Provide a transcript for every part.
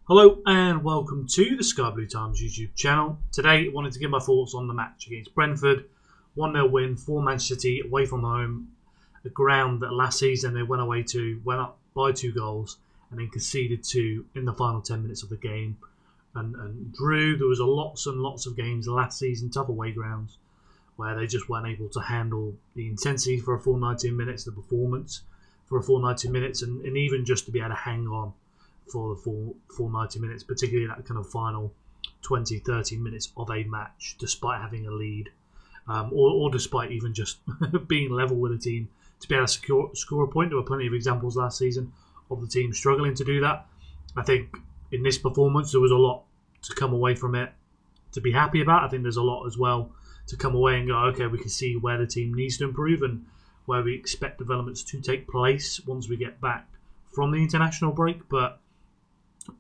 Hello and welcome to the Sky Blue Times YouTube channel. Today I wanted to give my thoughts on the match against Brentford. 1-0 win for Manchester City away from home. A ground that last season they went up by 2 goals and then conceded 2 in the final 10 minutes of the game and drew. There was lots and lots of games last season, tough away grounds, where they just weren't able to handle the intensity for a full 90 minutes, the performance for a full 90 minutes, and even just to be able to hang on for the full 90 minutes, particularly that kind of final 20, 30 minutes of a match, despite having a lead, or despite even just being level with a team, to be able to score a point. There were plenty of examples last season of the team struggling to do that. I think in this performance, there was a lot to come away from it to be happy about. I think there's a lot as well to come away and go, okay, we can see where the team needs to improve and where we expect developments to take place once we get back from the international break. But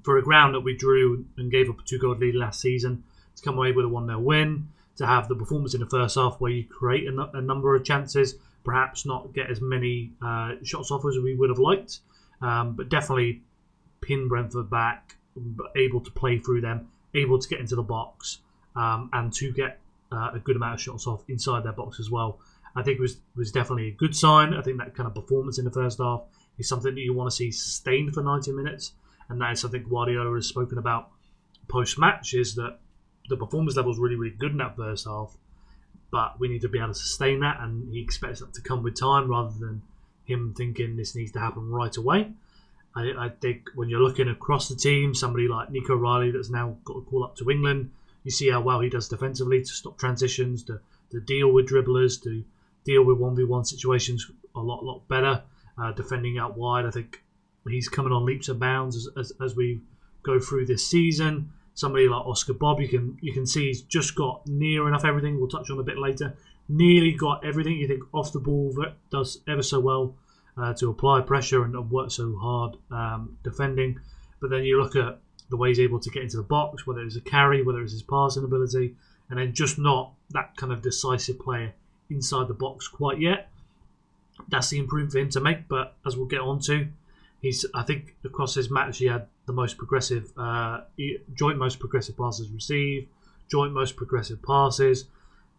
for a ground that we drew and gave up a 2-goal lead last season, to come away with a 1-0 win, to have the performance in the first half where you create a number of chances, perhaps not get as many shots off as we would have liked, but definitely pin Brentford back, able to play through them, able to get into the box, and to get a good amount of shots off inside their box as well. I think it was definitely a good sign. I think that kind of performance in the first half is something that you want to see sustained for 90 minutes. And that is something Guardiola has spoken about post-match, is that the performance level is really, really good in that first half, but we need to be able to sustain that, and he expects that to come with time rather than him thinking this needs to happen right away. I think when you're looking across the team, somebody like Nico Riley that's now got a call up to England, you see how well he does defensively to stop transitions, to deal with dribblers, to deal with 1v1 situations a lot better, defending out wide. I think he's coming on leaps and bounds as we go through this season. Somebody like Oscar Bob, you can see he's just got near enough everything. We'll touch on a bit later. Nearly got everything. You think off the ball does ever so well to apply pressure and work so hard defending. But then you look at the way he's able to get into the box, whether it's a carry, whether it's his passing ability, and then just not that kind of decisive player inside the box quite yet. That's the improvement for him to make. But as we'll get on to, I think across his match he had the most progressive, joint most progressive passes received, joint most progressive passes,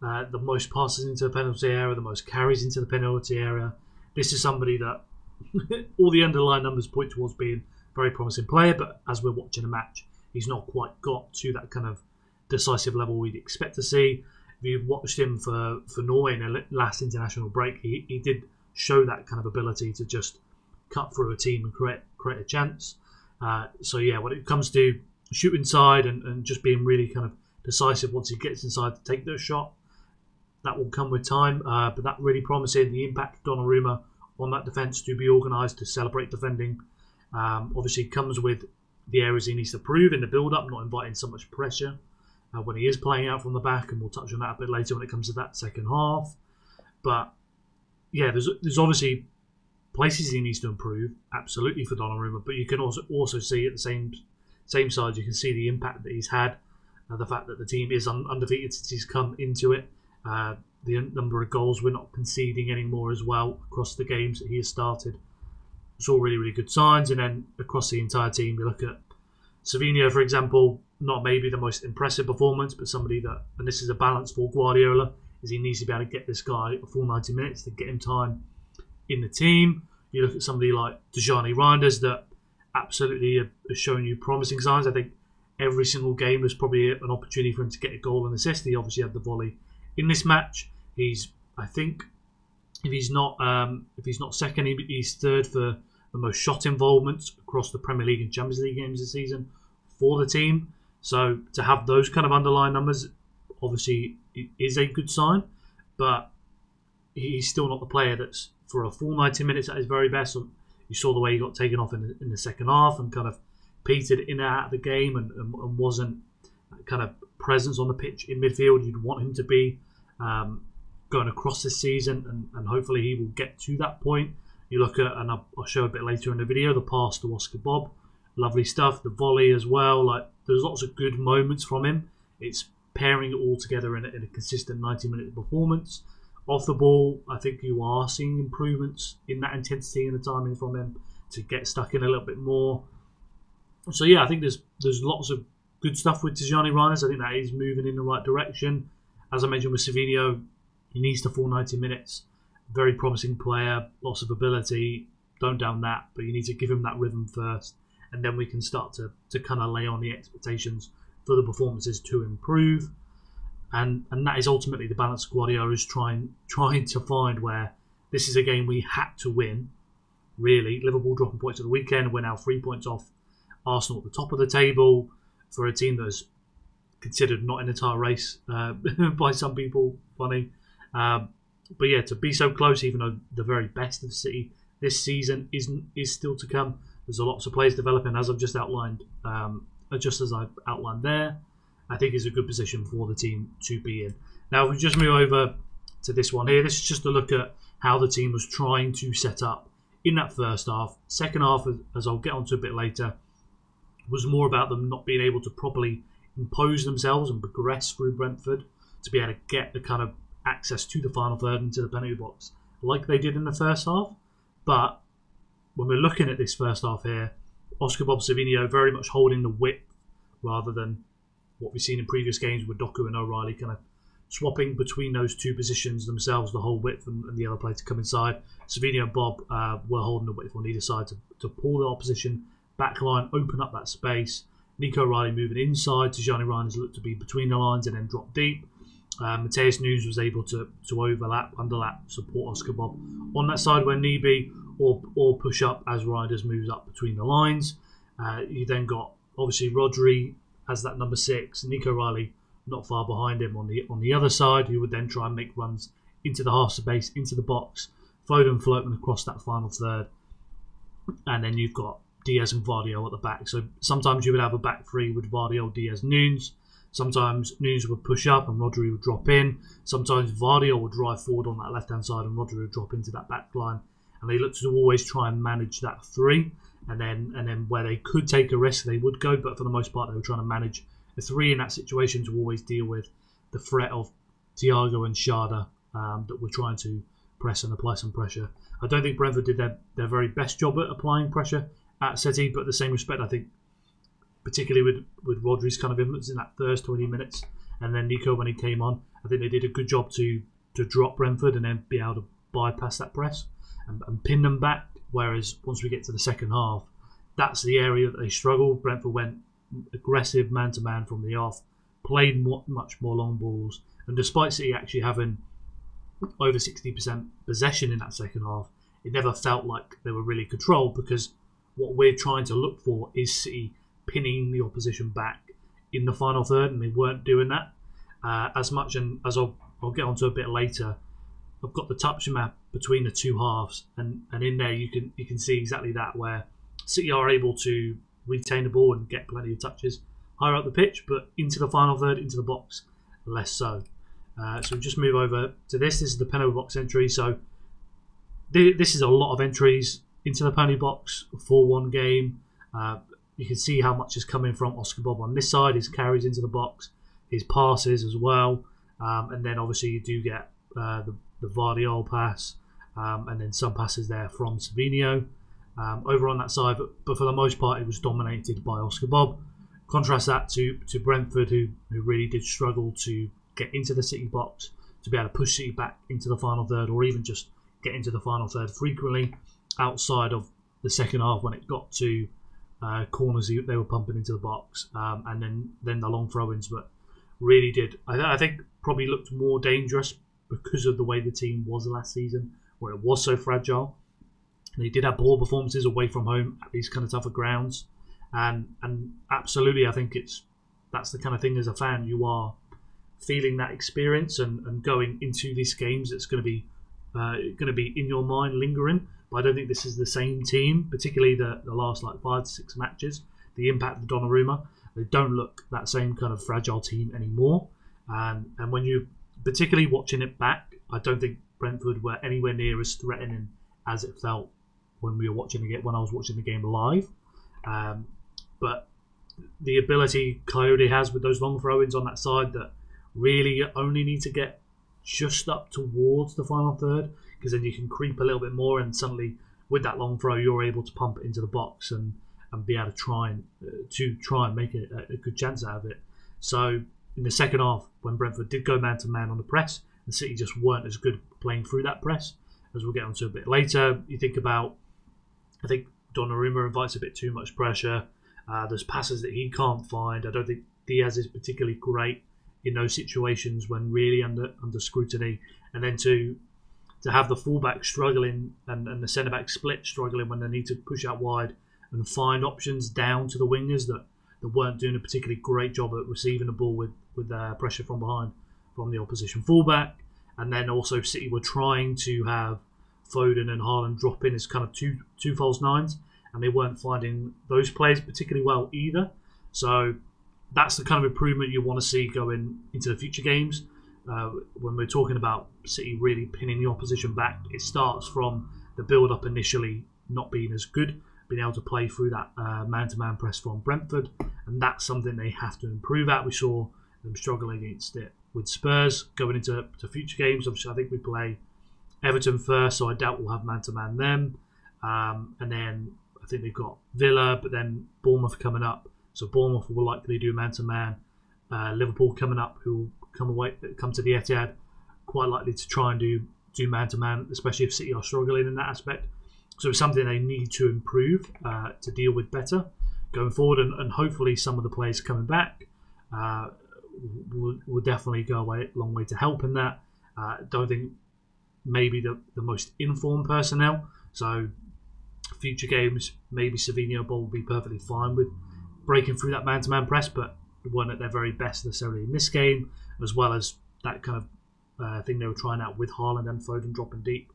the most passes into the penalty area, the most carries into the penalty area. This is somebody that all the underlying numbers point towards being a very promising player, but as we're watching a match, he's not quite got to that kind of decisive level we'd expect to see. If you've watched him for Norway in the last international break, he did show that kind of ability to just cut through a team and create a chance. So yeah, when it comes to shoot inside and just being really kind of decisive once he gets inside to take the shot, that will come with time. But that really promising. The impact of Donnarumma on that defence to be organised, to celebrate defending, obviously comes with the areas he needs to prove in the build-up, not inviting so much pressure when he is playing out from the back, and we'll touch on that a bit later when it comes to that second half. But yeah, there's obviously places he needs to improve, absolutely, for Donnarumma, but you can also see at the same side, you can see the impact that he's had, the fact that the team is undefeated since he's come into it, the number of goals we're not conceding anymore as well across the games that he has started. It's all really, really good signs. And then across the entire team, you look at Savinho, for example, not maybe the most impressive performance, but somebody that, and this is a balance for Guardiola, is he needs to be able to get this guy a full 90 minutes to get him time in the team. You look at somebody like Dejani Reinders that absolutely has shown you promising signs. I think every single game was probably an opportunity for him to get a goal and assist. He obviously had the volley in this match. I think, if he's not second, he's third for the most shot involvements across the Premier League and Champions League games this season for the team. So to have those kind of underlying numbers, obviously, is a good sign. But he's still not the player that's, for a full 90 minutes, at his very best. You saw the way he got taken off in the second half and kind of petered in and out of the game and wasn't that kind of presence on the pitch in midfield you'd want him to be going across this season, and hopefully he will get to that point. You look at, and I'll show a bit later in the video, the pass to Oscar Bob, lovely stuff, the volley as well. Like, there's lots of good moments from him. It's pairing it all together in a consistent 90-minute performance. Off the ball, I think you are seeing improvements in that intensity and the timing from him to get stuck in a little bit more. So yeah, I think there's lots of good stuff with Tijani Reinders. I think that is moving in the right direction. As I mentioned with Savinho, he needs to full 90 minutes. Very promising player, lots of ability. Don't down that, but you need to give him that rhythm first, and then we can start to kind of lay on the expectations for the performances to improve. And that is ultimately the balance Guardiola is trying to find, where this is a game we had to win. Really, Liverpool dropping points at the weekend. We're now 3 points off Arsenal at the top of the table for a team that's considered not in the title race by some people. Funny. But yeah, to be so close, even though the very best of City this season is still to come. There's a lots of players developing, as I've just outlined. Just as I've outlined there, I think is a good position for the team to be in. Now, if we just move over to this one here, this is just a look at how the team was trying to set up in that first half. Second half, as I'll get onto a bit later, was more about them not being able to properly impose themselves and progress through Brentford to be able to get the kind of access to the final third into the penalty box like they did in the first half. But when we're looking at this first half here, Oscar Bob Savinho very much holding the width rather than what we've seen in previous games with Doku and O'Reilly kind of swapping between those two positions themselves, the whole width, and the other player to come inside. Savinho and Bob were holding the width on either side to pull the opposition back line, open up that space. Nico O'Reilly moving inside. Tijani Reinders looked to be between the lines and then drop deep. Mateus Nunes was able to overlap, underlap, support Oscar Bob on that side where need be, or push up as Reinders moves up between the lines. You then got obviously Rodri as that number 6, Nico O'Reilly not far behind him on the other side, who would then try and make runs into the half space, into the box. Foden floating across that final third, and then you've got Diaz and Vardio at the back. So sometimes you would have a back three with Vardio, Diaz, Nunes. Sometimes Nunes would push up and Rodri would drop in. Sometimes Vardio would drive forward on that left-hand side and Rodri would drop into that back line. And they looked to always try and manage that three. And then where they could take a risk, they would go. But for the most part, they were trying to manage the three in that situation to always deal with the threat of Thiago and Sharda that were trying to press and apply some pressure. I don't think Brentford did their very best job at applying pressure at City, but at the same respect, I think particularly with Rodri's kind of influence in that first 20 minutes, and then Nico when he came on, I think they did a good job to drop Brentford and then be able to bypass that press and pin them back. Whereas once we get to the second half, that's the area that they struggled. Brentford went aggressive man-to-man from the off, played much more long balls, and despite City actually having over 60% possession in that second half, it never felt like they were really controlled, because what we're trying to look for is City pinning the opposition back in the final third, and they weren't doing that as much. And as I'll get onto a bit later, I've got the touch map between the two halves, and in there you can see exactly that, where City are able to retain the ball and get plenty of touches higher up the pitch, but into the final third, into the box, less so. So we just move over to this. This is the penalty box entry. So this is a lot of entries into the penalty box for one game. You can see how much is coming from Oscar Bob on this side, his carries into the box, his passes as well. And then obviously you do get the Vardiol pass, and then some passes there from Savinho over on that side. But for the most part, it was dominated by Oscar Bob. Contrast that to Brentford, who really did struggle to get into the City box, to be able to push City back into the final third, or even just get into the final third frequently outside of the second half when it got to corners they were pumping into the box, and then the long throw-ins. But really did, I think, probably looked more dangerous because of the way the team was last season, where it was so fragile. They did have poor performances away from home at these kind of tougher grounds, and absolutely, I think that's the kind of thing as a fan you are feeling that experience and going into these games. It's going to be in your mind lingering. But I don't think this is the same team, particularly the last 5 to 6 matches. The impact of Donnarumma, they don't look that same kind of fragile team anymore. And when you particularly watching it back, I don't think Brentford were anywhere near as threatening as it felt when I was watching the game live. But the ability Coyote has with those long throw-ins on that side, that really only need to get just up towards the final third, because then you can creep a little bit more, and suddenly with that long throw you're able to pump it into the box and and be able to try and make a good chance out of it. So in the second half, when Brentford did go man to man on the press, the City just weren't as good playing through that press, as we'll get onto a bit later. You think about, I think Donnarumma invites a bit too much pressure. There's passes that he can't find. I don't think Diaz is particularly great in those situations when really under scrutiny, and then to have the fullback struggling and the centre back split struggling when they need to push out wide and find options down to the wingers that weren't doing a particularly great job at receiving the ball with pressure from behind from the opposition fullback. And then also City were trying to have Foden and Haaland drop in as kind of two false nines, and they weren't finding those players particularly well either. So that's the kind of improvement you want to see going into the future games. When we're talking about City really pinning the opposition back, it starts from the build-up initially not being as good, being able to play through that man-to-man press from Brentford, and that's something they have to improve at. We saw them struggling against it with Spurs going into future games. Obviously, I think we play Everton first, so I doubt we'll have man-to-man them. And then I think they've got Villa, but then Bournemouth coming up. So Bournemouth will likely do man-to-man. Liverpool coming up, who will come to the Etihad, quite likely to try and do man-to-man, especially if City are struggling in that aspect. So it's something they need to improve to deal with better going forward, and hopefully some of the players coming back will definitely go a long way to help in that. Don't think maybe the most informed personnel. So future games, maybe Savinho Ball will be perfectly fine with breaking through that man-to-man press, but weren't at their very best necessarily in this game, as well as that kind of thing they were trying out with Haaland and Foden dropping deep,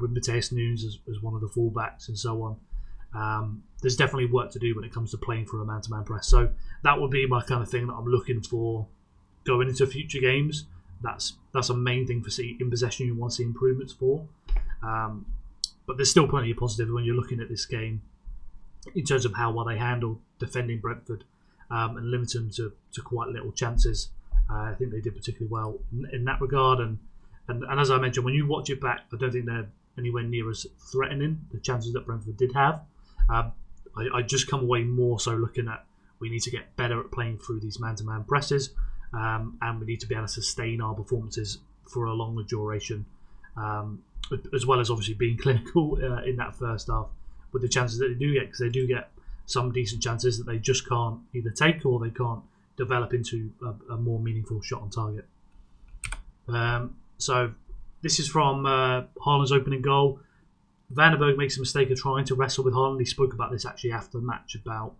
with Mateus Nunes as one of the fullbacks and so on. There's definitely work to do when it comes to playing through a man-to-man press. So that would be my kind of thing that I'm looking for going into future games. That's a main thing for City in possession. You want to see improvements for, but there's still plenty of positive when you're looking at this game in terms of how well they handled defending Brentford and limiting them to quite little chances. I think they did particularly well in that regard. And as I mentioned, when you watch it back, I don't think they're anywhere near as threatening, the chances that Brentford did have. I just come away more so looking at we need to get better at playing through these man-to-man presses, and we need to be able to sustain our performances for a longer duration, as well as obviously being clinical in that first half with the chances that they do get, because they do get some decent chances that they just can't either take or they can't develop into a more meaningful shot on target. So this is from Haaland's opening goal. Vandenberg makes a mistake of trying to wrestle with Haaland. He spoke about this actually after the match about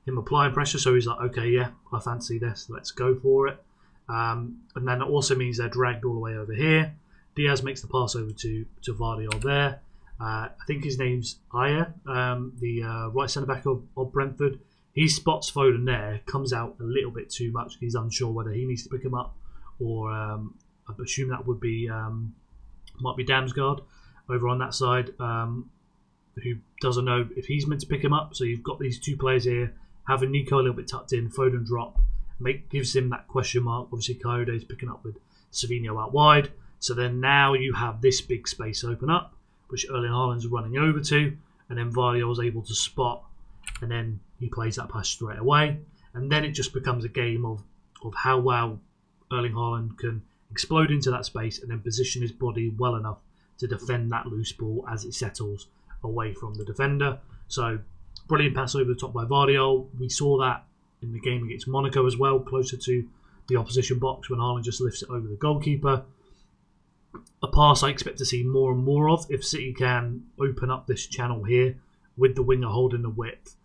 him applying pressure. So he's like, okay, yeah, I fancy this. Let's go for it. And then it also means they're dragged all the way over here. Diaz makes the pass over to Vardiol there. I think his name's Ayer, the right centre-back of Brentford. He spots Foden there, comes out a little bit too much. He's unsure whether he needs to pick him up or I assume that would be might be Damsgaard over on that side, who doesn't know if he's meant to pick him up. So you've got these two players here, having Nico a little bit tucked in, Foden drop, gives him that question mark. Obviously, Coyote's picking up with Savinho out wide. So then now you have this big space open up, which Erling Haaland's running over to, and then Vardiol's able to spot, and then he plays that pass straight away. And then it just becomes a game of how well Erling Haaland can explode into that space and then position his body well enough to defend that loose ball as it settles away from the defender. So brilliant pass over the top by Vardiol. We saw that in the game against Monaco as well, closer to the opposition box when Haaland just lifts it over the goalkeeper. A pass I expect to see more and more of if City can open up this channel here with the winger holding the width,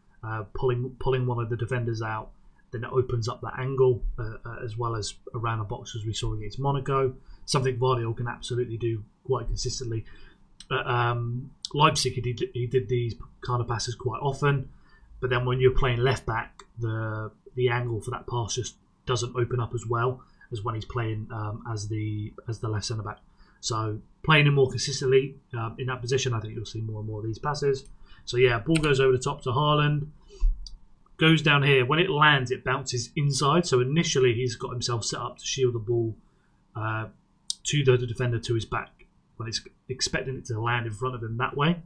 pulling one of the defenders out. Then it opens up that angle as well as around the box as we saw against Monaco. Something Vardiol can absolutely do quite consistently. Leipzig, he did these kind of passes quite often, but then when you're playing left back, the angle for that pass just doesn't open up as well as when he's playing as the left centre back. So playing him more consistently in that position, I think you'll see more and more of these passes. So yeah, ball goes over the top to Haaland. Goes down here. When it lands, it bounces inside. So initially, he's got himself set up to shield the ball to the defender to his back when it's expecting it to land in front of him that way.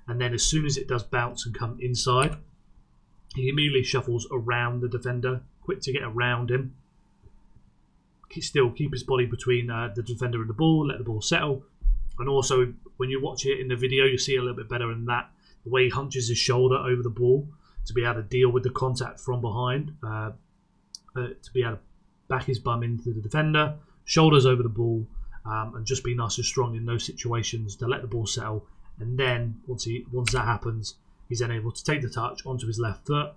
And then as soon as it does bounce and come inside, He immediately shuffles around the defender, quick to get around him. Still keep his body between the defender and the ball, let the ball settle. And also, when you watch it in the video, you see it a little bit better in that. The way he hunches his shoulder over the ball to be able to deal with the contact from behind, to be able to back his bum into the defender, shoulders over the ball, and just be nice and strong in those situations to let the ball settle. And then once that happens, he's then able to take the touch onto his left foot.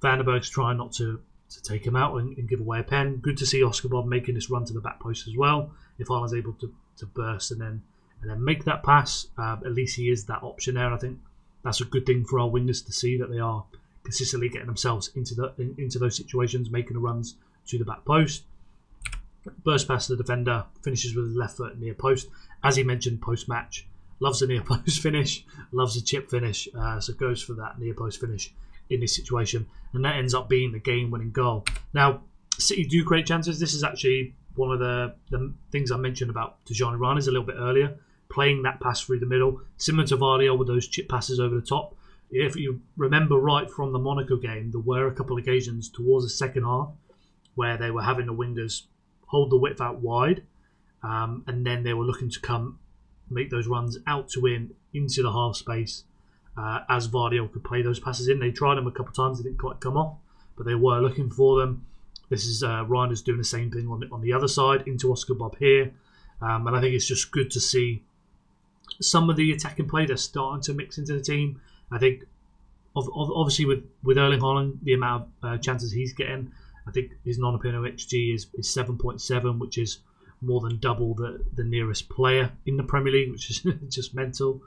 Vandenberg's trying not to take him out and give away a pen. Good to see Oscar Bob making this run to the back post as well. If Haaland's able to burst and then make that pass, at least he is that option there. And I think that's a good thing for our wingers to see, that they are consistently getting themselves into those situations, making the runs to the back post. Burst past the defender, finishes with his left foot near post. As he mentioned post-match, loves the near post finish, loves the chip finish, so goes for that near post finish in this situation, and that ends up being the game-winning goal. Now, City do create chances. This is actually one of the things I mentioned about Tijani Reinders a little bit earlier, playing that pass through the middle, similar to Vardy with those chip passes over the top. If you remember right from the Monaco game, there were a couple of occasions towards the second half where they were having the wingers hold the width out wide, and then they were looking to make those runs out to into the half space, as Vardy could play those passes in. They tried them a couple of times, they didn't quite come off, but they were looking for them. This is Reinders doing the same thing on the other side into Oscar Bob here, and I think it's just good to see some of the attacking play that's starting to mix into the team. I think obviously with Erling Haaland, the amount of chances he's getting, I think his non-opinion XG is 7.7, which is more than double the nearest player in the Premier League, which is just mental.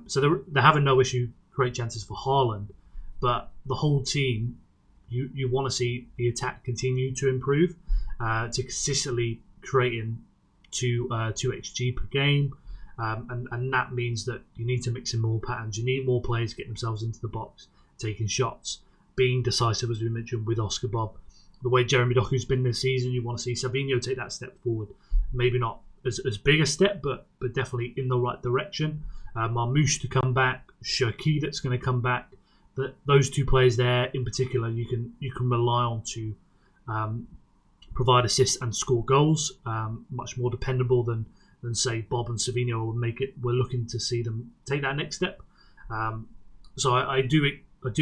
So they're having no issue create chances for Haaland, but the whole team, you want to see the attack continue to improve, to consistently creating 2 XG per game, and that means that you need to mix in more patterns. You need more players getting themselves into the box, taking shots, being decisive, as we mentioned with Oscar Bob. The way Jeremy Doku's been this season, you want to see Savinho take that step forward. Maybe not as big a step, but definitely in the right direction. Marmoush to come back, Cherki that's going to come back. Those 2 players there in particular, you can rely on to provide assists and score goals. Much more dependable than say Bob and Savinho will make it. We're looking to see them take that next step. So I do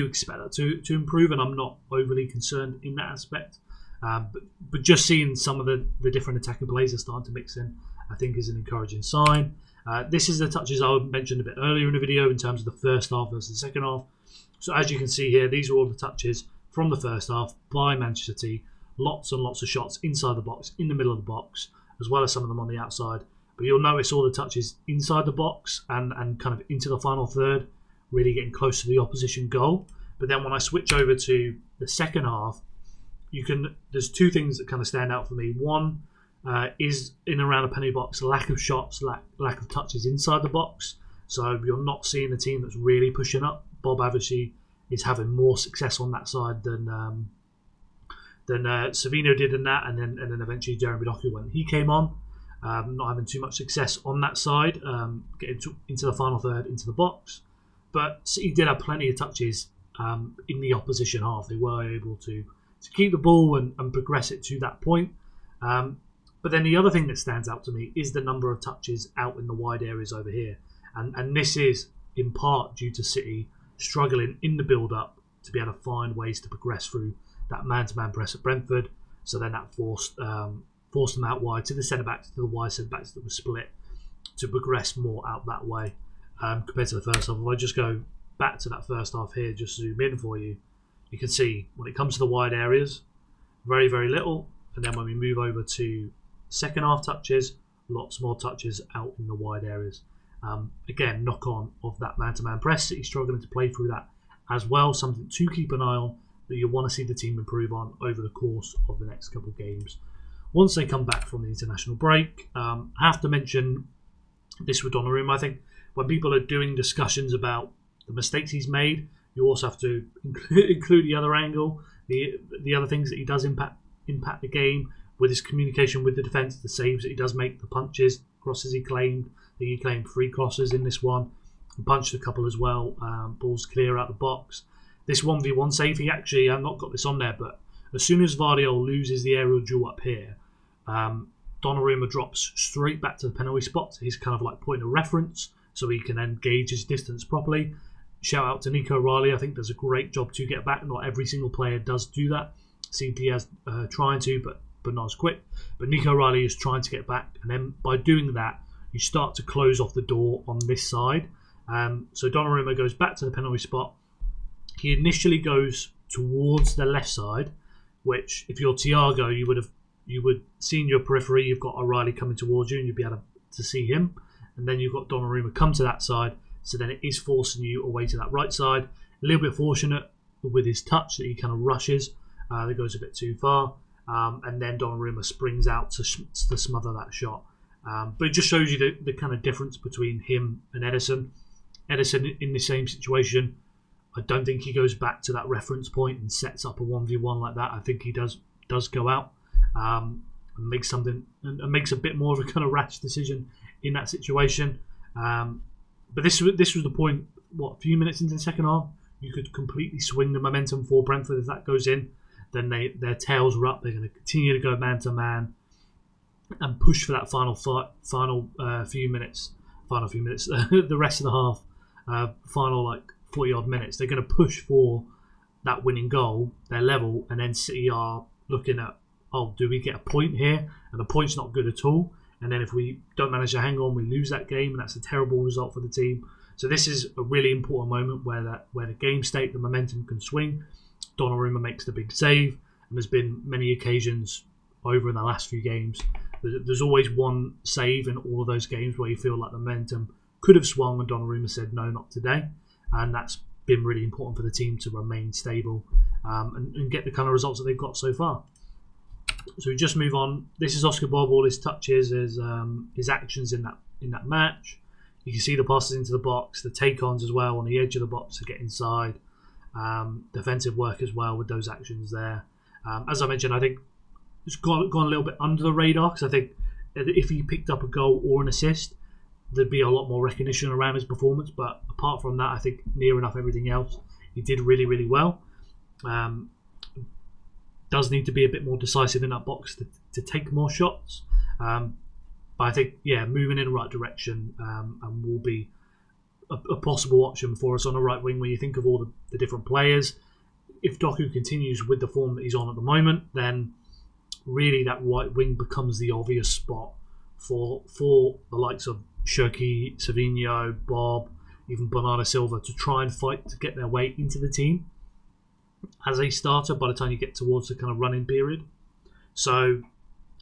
expect that to improve, and I'm not overly concerned in that aspect. But just seeing some of the different attacking plays are starting to mix in, I think is an encouraging sign. This is the touches I mentioned a bit earlier in the video in terms of the first half versus the second half. So as you can see here, these are all the touches from the first half by Manchester City. Lots and lots of shots inside the box, in the middle of the box, as well as some of them on the outside. But you'll notice all the touches inside the box and kind of into the final third, really getting close to the opposition goal. But then when I switch over to the second half, there's 2 things that kind of stand out for me. One is in and around the penalty box, lack of shots, lack of touches inside the box. So you're not seeing the team that's really pushing up. Bob obviously is having more success on that side than Savinho did in that, and then eventually Jeremy Doku when he came on. Not having too much success on that side, getting into the final third, into the box. But City did have plenty of touches in the opposition half. They were able to keep the ball and progress it to that point. But then the other thing that stands out to me is the number of touches out in the wide areas over here. And this is in part due to City struggling in the build-up to be able to find ways to progress through that man-to-man press at Brentford. So then that forced them out wide to the centre-backs, to the wide centre-backs that were split, to progress more out that way compared to the first half. If I just go back to that first half here, just zoom in for you, you can see when it comes to the wide areas, very, very little. And then when we move over to second half touches, lots more touches out in the wide areas. Again, knock on of that man-to-man press. City's struggling to play through that as well. Something to keep an eye on that you want to see the team improve on over the course of the next couple of games. Once they come back from the international break, I have to mention this with Donnarumma. I think when people are doing discussions about the mistakes he's made, you also have to include the other angle, the other things that he does impact the game with his communication with the defence, the saves that he does make, the punches, crosses he claimed. I think he claimed 3 crosses in this one. He punched a couple as well, balls clear out the box. this 1v1 save, he actually, I've not got this on there, but as soon as Vardiol loses the aerial duel up here, Donnarumma drops straight back to the penalty spot. He's kind of like point of reference, so he can then gauge his distance properly. Shout out to Nico Riley. I think does a great job to get back. Not every single player does do that. Seemed he has trying to, but not as quick. But Nico Riley is trying to get back, and then by doing that, you start to close off the door on this side. So Donnarumma goes back to the penalty spot. He initially goes towards the left side, which if you're Thiago, you would see in your periphery. You've got O'Reilly coming towards you, and you'd be able to see him. And then you've got Donnarumma come to that side. So then it is forcing you away to that right side. A little bit fortunate with his touch that he kind of rushes. That goes a bit too far. And then Donnarumma springs out to smother that shot. But it just shows you the kind of difference between him and Ederson. Ederson in the same situation, I don't think he goes back to that reference point and sets up a 1v1 like that. I think he does go out and makes a bit more of a kind of rash decision in that situation. But this was the point. A few minutes into the second half, you could completely swing the momentum for Brentford. If that goes in, then their tails are up. They're going to continue to go man to man and push for that final few minutes. The rest of the half, final like 40 odd minutes. They're going to push for that winning goal. They're level, and then City are looking at, do we get a point here? And the point's not good at all. And then if we don't manage to hang on, we lose that game, and that's a terrible result for the team. So this is a really important moment where the game state, the momentum can swing. Donnarumma makes the big save, and there's been many occasions over in the last few games. There's always one save in all of those games where you feel like the momentum could have swung, and Donnarumma said no, not today. And that's been really important for the team to remain stable and get the kind of results that they've got so far. So we just move on. This is Oscar Bob. All his touches, his actions in that match. You can see the passes into the box, the take-ons as well on the edge of the box to get inside. Defensive work as well with those actions there. As I mentioned, I think it's gone a little bit under the radar because I think if he picked up a goal or an assist, there'd be a lot more recognition around his performance. But apart from that, I think near enough everything else, he did really, really well. Does need to be a bit more decisive in that box to take more shots. But I think, moving in the right direction and will be a possible option for us on the right wing when you think of all the different players. If Doku continues with the form that he's on at the moment, then really that right wing becomes the obvious spot for the likes of Shirky, Savinho, Bob, even Bernardo Silva to try and fight to get their way into the team as a starter by the time you get towards the kind of running period. So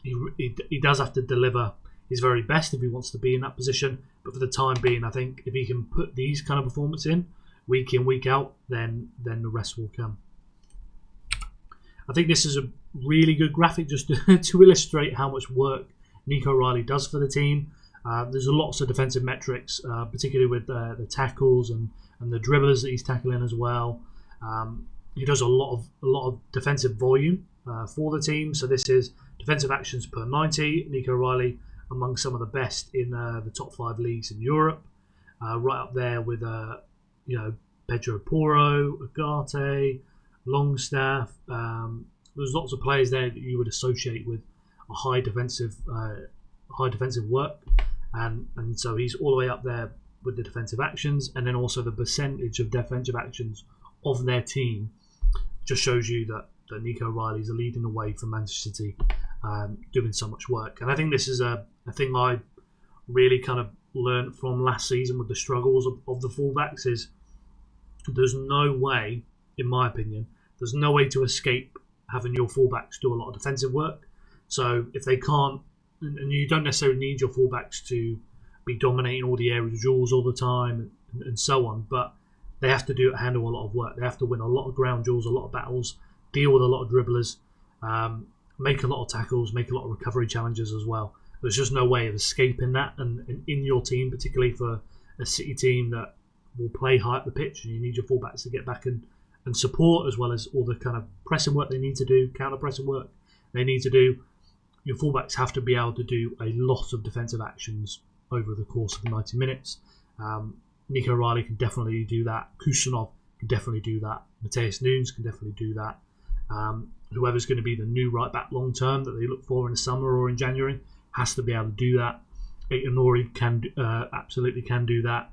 he does have to deliver his very best if he wants to be in that position. But for the time being, I think if he can put these kind of performance in, week out, then the rest will come. I think this is a really good graphic just to illustrate how much work Nico Riley does for the team. There's lots of defensive metrics, particularly with the tackles and the dribblers that he's tackling as well. He does a lot of defensive volume for the team. So this is defensive actions per 90. Nico Riley among some of the best in the top 5 leagues in Europe, right up there with Pedro Porro, Ugarte, Longstaff. There's lots of players there that you would associate with a high defensive work, and so he's all the way up there with the defensive actions, and then also the percentage of defensive actions of their team just shows you that Nico Riley's leading the way for Manchester City, doing so much work. And I think this is a thing I really kind of learned from last season with the struggles of the fullbacks is there's no way, in my opinion, there's no way to escape having your fullbacks do a lot of defensive work. So if they can't, and you don't necessarily need your fullbacks to be dominating all the aerial duels all the time and so on, but they have to handle a lot of work. They have to win a lot of ground duels, a lot of battles, deal with a lot of dribblers, make a lot of tackles, make a lot of recovery challenges as well. There's just no way of escaping that. And in your team, particularly for a City team that will play high up the pitch, and you need your fullbacks to get back and support, as well as all the kind of pressing work they need to do, counter-pressing work they need to do. Your fullbacks have to be able to do a lot of defensive actions over the course of 90 minutes. Nico Riley can definitely do that. Kusanov can definitely do that. Mateus Nunes can definitely do that. Whoever's going to be the new right back long term that they look for in the summer or in January has to be able to do that. Aitonori absolutely can do that.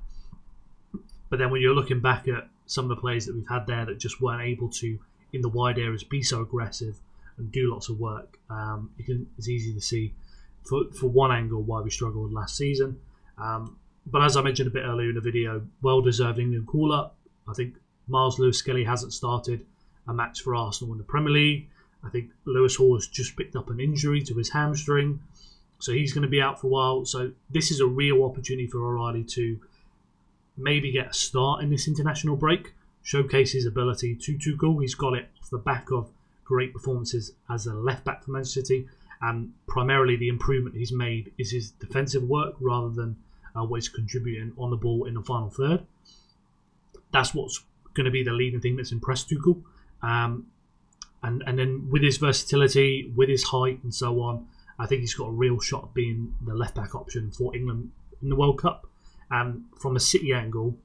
But then when you're looking back at some of the players that we've had there that just weren't able to, in the wide areas, be so aggressive and do lots of work, it's easy to see for one angle why we struggled last season. But as I mentioned a bit earlier in the video, well-deserved England call-up. I think Miles Lewis-Skelly hasn't started a match for Arsenal in the Premier League. I think Lewis Hall has just picked up an injury to his hamstring, so he's going to be out for a while. So this is a real opportunity for O'Reilly to maybe get a start in this international break, showcase his ability to Tuchel. He's got it off the back of great performances as a left-back for Manchester City, and primarily the improvement he's made is his defensive work rather than what he's contributing on the ball in the final third. That's what's going to be the leading thing that's impressed Tuchel. And then with his versatility, with his height and so on, I think he's got a real shot at being the left-back option for England in the World Cup. And from a City angle,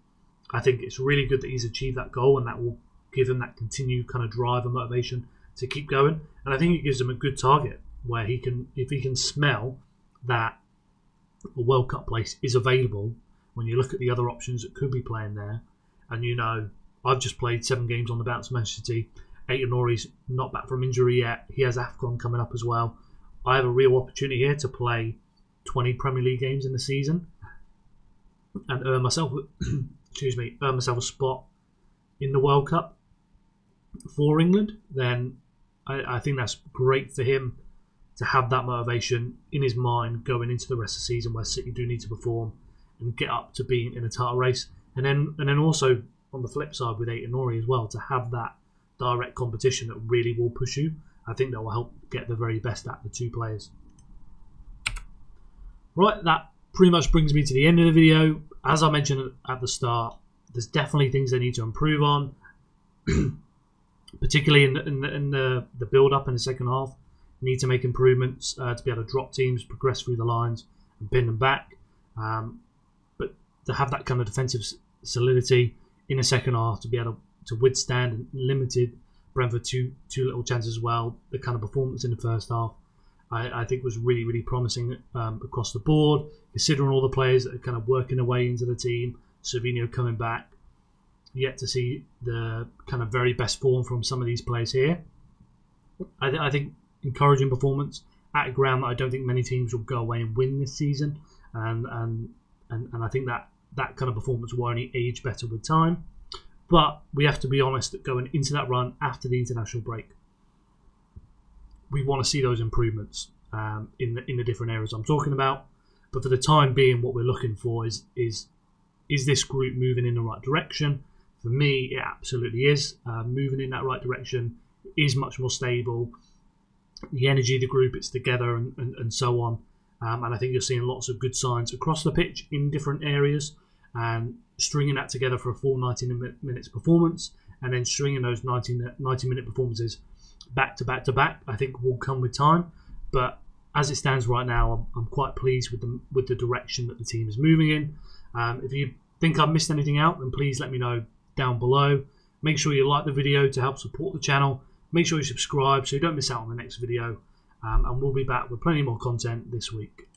I think it's really good that he's achieved that goal, and that will give him that continued kind of drive and motivation to keep going. And I think it gives him a good target where he can, if he can smell that a World Cup place is available, when you look at the other options that could be playing there, and you know, I've just played 7 games on the bounce of Manchester City. Aitonori's not back from injury yet. He has AFCON coming up as well. I have a real opportunity here to play 20 Premier League games in the season and earn myself a spot in the World Cup for England. Then I think that's great for him to have that motivation in his mind going into the rest of the season, where City do need to perform and get up to being in a title race. And then also on the flip side with Aitonori as well, to have that direct competition that really will push you. I think that will help get the very best out of the two players. Right, that pretty much brings me to the end of the video. As I mentioned at the start, there's definitely things they need to improve on, particularly in the build-up in the second half. Need to make improvements to be able to drop teams, progress through the lines and pin them back. But to have that kind of defensive solidity in the second half, to be able to withstand and limited Brentford two little chances as well. The kind of performance in the first half, I think was really, really promising across the board, considering all the players that are kind of working their way into the team. Savinho coming back. Yet to see the kind of very best form from some of these players here. I think encouraging performance at a ground that I don't think many teams will go away and win this season, and I think that kind of performance will only age better with time. But we have to be honest that going into that run after the international break, we want to see those improvements in the different areas I'm talking about. But for the time being, what we're looking for is this group moving in the right direction? For me, it absolutely is. Moving in that right direction is much more stable. The energy of the group, it's together and so on. And I think you're seeing lots of good signs across the pitch in different areas, and stringing that together for a full 90 minutes performance, and then stringing those 90-minute performances back to back to back, I think will come with time. But as it stands right now, I'm quite pleased with the direction that the team is moving in. If you think I've missed anything out, then please let me know down below. Make sure you like the video to help support the channel. Make sure you subscribe so you don't miss out on the next video. And we'll be back with plenty more content this week.